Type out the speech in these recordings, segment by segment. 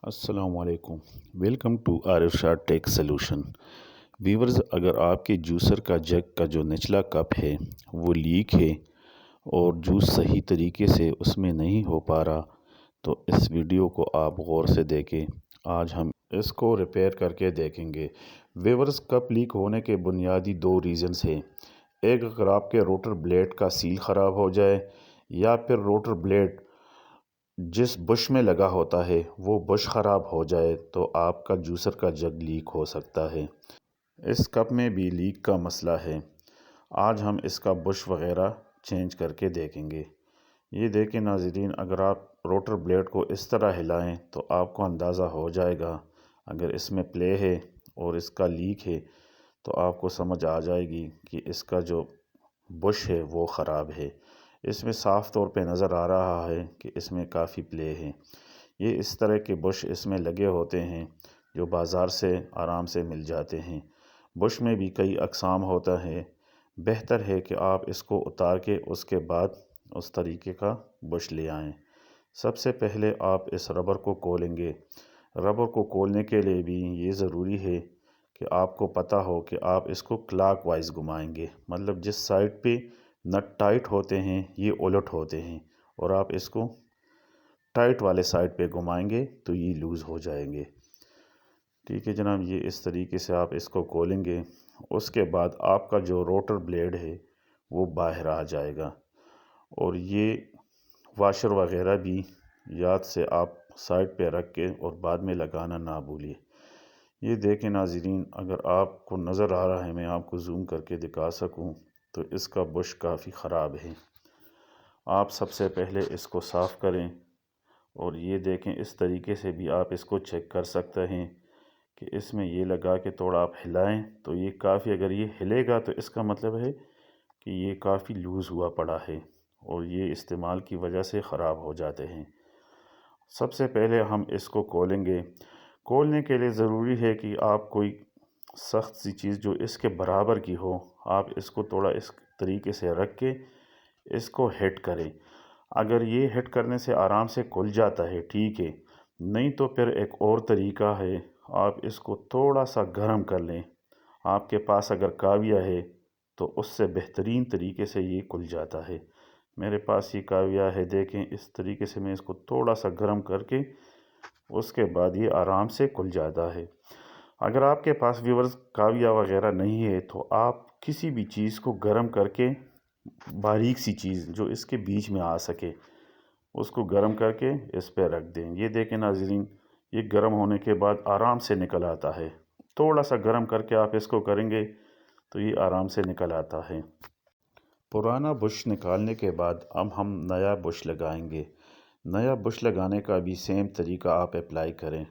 السلام علیکم، welcome to Irshad tech solution. Viewers, اگر آپ کے جوسر کا جگ کا جو نچلا کپ ہے وہ لیک ہے اور جوس صحیح طریقے سے اس میں نہیں ہو پا رہا تو اس ویڈیو کو آپ غور سے دیکھیں۔ آج ہم اس کو ریپیئر کر کے دیکھیں گے۔ ویورز، کپ لیک ہونے کے بنیادی دو ریزنز ہیں۔ ایک، اگر آپ کے روٹر بلیڈ کا سیل خراب ہو جائے یا پھر روٹر بلیڈ جس بش میں لگا ہوتا ہے وہ بش خراب ہو جائے تو آپ کا جوسر کا جگ لیک ہو سکتا ہے۔ اس کپ میں بھی لیک کا مسئلہ ہے۔ آج ہم اس کا بش وغیرہ چینج کر کے دیکھیں گے۔ یہ دیکھیں ناظرین، اگر آپ روٹر بلیڈ کو اس طرح ہلائیں تو آپ کو اندازہ ہو جائے گا۔ اگر اس میں پلے ہے اور اس کا لیک ہے تو آپ کو سمجھ آ جائے گی کہ اس کا جو بش ہے وہ خراب ہے۔ اس میں صاف طور پہ نظر آ رہا ہے کہ اس میں کافی پلے ہے۔ یہ اس طرح کے بش اس میں لگے ہوتے ہیں جو بازار سے آرام سے مل جاتے ہیں۔ بش میں بھی کئی اقسام ہوتا ہے۔ بہتر ہے کہ آپ اس کو اتار کے اس کے بعد اس طریقے کا بش لے آئیں۔ سب سے پہلے آپ اس ربر کو کھولیں گے۔ ربر کو کھولنے کے لیے بھی یہ ضروری ہے کہ آپ کو پتہ ہو کہ آپ اس کو کلاک وائز گھمائیں گے، مطلب جس سائڈ پہ نٹ ٹائٹ ہوتے ہیں یہ الٹ ہوتے ہیں، اور آپ اس کو ٹائٹ والے سائڈ پہ گھمائیں گے تو یہ لوز ہو جائیں گے۔ ٹھیک ہے جناب، یہ اس طریقے سے آپ اس کو کھولیں گے۔ اس کے بعد آپ کا جو روٹر بلیڈ ہے وہ باہر آ جائے گا، اور یہ واشر وغیرہ بھی یاد سے آپ سائڈ پہ رکھ کے اور بعد میں لگانا نہ بھولیے۔ یہ دیکھیں ناظرین، اگر آپ کو نظر آ رہا ہے، میں آپ کو زوم کر کے دکھا سکوں تو اس کا بش کافی خراب ہے۔ آپ سب سے پہلے اس کو صاف کریں، اور یہ دیکھیں اس طریقے سے بھی آپ اس کو چیک کر سکتے ہیں کہ اس میں یہ لگا کے تھوڑا آپ ہلائیں تو یہ کافی، اگر یہ ہلے گا تو اس کا مطلب ہے کہ یہ کافی لوز ہوا پڑا ہے اور یہ استعمال کی وجہ سے خراب ہو جاتے ہیں۔ سب سے پہلے ہم اس کو کھولیں گے۔ کھولنے کے لیے ضروری ہے کہ آپ کوئی سخت سی چیز جو اس کے برابر کی ہو، آپ اس کو تھوڑا اس طریقے سے رکھ کے اس کو ہٹ کریں۔ اگر یہ ہٹ کرنے سے آرام سے کھل جاتا ہے ٹھیک ہے، نہیں تو پھر ایک اور طریقہ ہے، آپ اس کو تھوڑا سا گرم کر لیں۔ آپ کے پاس اگر کاویہ ہے تو اس سے بہترین طریقے سے یہ کھل جاتا ہے۔ میرے پاس یہ کاویہ ہے، دیکھیں اس طریقے سے میں اس کو تھوڑا سا گرم کر کے اس کے بعد یہ آرام سے کھل جاتا ہے۔ اگر آپ کے پاس ویورز کاویہ وغیرہ نہیں ہے تو آپ کسی بھی چیز کو گرم کر کے، باریک سی چیز جو اس کے بیچ میں آ سکے اس کو گرم کر کے اس پہ رکھ دیں۔ یہ دیکھیں ناظرین، یہ گرم ہونے کے بعد آرام سے نکل آتا ہے۔ تھوڑا سا گرم کر کے آپ اس کو کریں گے تو یہ آرام سے نکل آتا ہے۔ پرانا بش نکالنے کے بعد اب ہم نیا بش لگائیں گے۔ نیا بش لگانے کا بھی سیم طریقہ آپ اپلائی کریں۔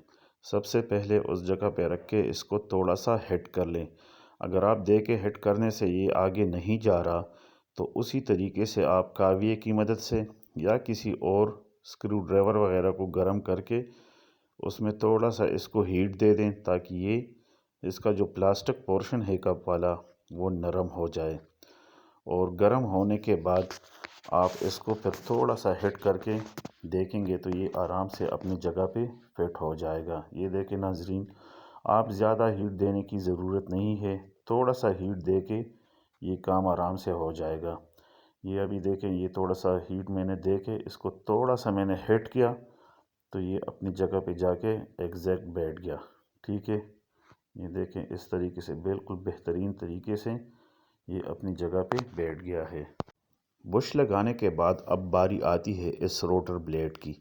سب سے پہلے اس جگہ پہ رکھ کے اس کو تھوڑا سا ہٹ کر لیں۔ اگر آپ دیکھیں ہٹ کرنے سے یہ آگے نہیں جا رہا تو اسی طریقے سے آپ کاویے کی مدد سے یا کسی اور اسکرو ڈرائیور وغیرہ کو گرم کر کے اس میں تھوڑا سا اس کو ہیٹ دے دیں تاکہ یہ اس کا جو پلاسٹک پورشن ہے کپ والا وہ نرم ہو جائے، اور گرم ہونے کے بعد آپ اس کو پھر تھوڑا سا ہٹ کر کے دیکھیں گے تو یہ آرام سے اپنی جگہ پہ فٹ ہو جائے گا۔ یہ دیکھیں ناظرین، آپ زیادہ ہیٹ دینے کی ضرورت نہیں ہے، تھوڑا سا ہیٹ دے کے یہ کام آرام سے ہو جائے گا۔ یہ ابھی دیکھیں، یہ تھوڑا سا ہیٹ میں نے دے کے اس کو تھوڑا سا میں نے ہٹ کیا تو یہ اپنی جگہ پہ جا کے ایگزیکٹ بیٹھ گیا۔ ٹھیک ہے، یہ دیکھیں اس طریقے سے بالکل بہترین طریقے سے یہ اپنی جگہ پہ بیٹھ گیا ہے۔ بش لگانے کے بعد اب باری آتی ہے اس روٹر بلیڈ کی،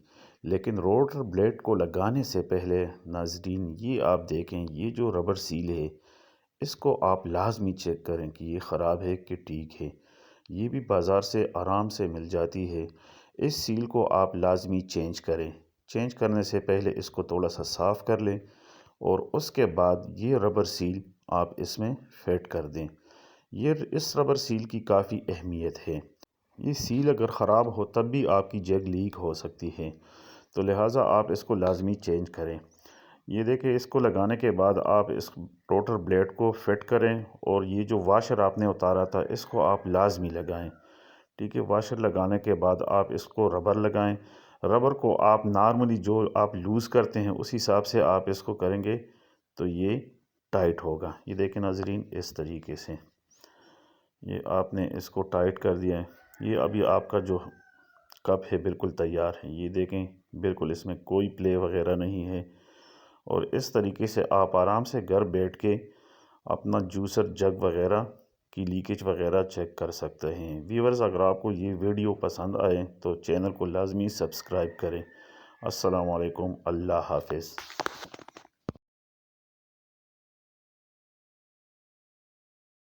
لیکن روٹر بلیڈ کو لگانے سے پہلے ناظرین یہ آپ دیکھیں، یہ جو ربر سیل ہے اس کو آپ لازمی چیک کریں کہ یہ خراب ہے کہ ٹھیک ہے۔ یہ بھی بازار سے آرام سے مل جاتی ہے۔ اس سیل کو آپ لازمی چینج کریں۔ چینج کرنے سے پہلے اس کو تھوڑا سا صاف کر لیں، اور اس کے بعد یہ ربر سیل آپ اس میں فٹ کر دیں۔ اس ربر سیل کی کافی اہمیت ہے۔ یہ سیل اگر خراب ہو تب بھی آپ کی جگ لیک ہو سکتی ہے، تو لہٰذا آپ اس کو لازمی چینج کریں۔ یہ دیکھیں، اس کو لگانے کے بعد آپ اس روٹر بلیڈ کو فٹ کریں، اور یہ جو واشر آپ نے اتارا تھا اس کو آپ لازمی لگائیں۔ ٹھیک ہے، واشر لگانے کے بعد آپ اس کو ربر لگائیں۔ ربر کو آپ نارملی جو آپ لوز کرتے ہیں اس حساب سے آپ اس کو کریں گے تو یہ ٹائٹ ہوگا۔ یہ دیکھیں ناظرین، اس طریقے سے یہ آپ نے اس کو ٹائٹ کر دیا ہے۔ یہ ابھی آپ کا جو کپ ہے بالکل تیار ہے۔ یہ دیکھیں بالکل اس میں کوئی پلے وغیرہ نہیں ہے، اور اس طریقے سے آپ آرام سے گھر بیٹھ کے اپنا جوسر جگ وغیرہ کی لیکیج وغیرہ چیک کر سکتے ہیں۔ ویورز، اگر آپ کو یہ ویڈیو پسند آئے تو چینل کو لازمی سبسکرائب کریں۔ السلام علیکم، اللہ حافظ۔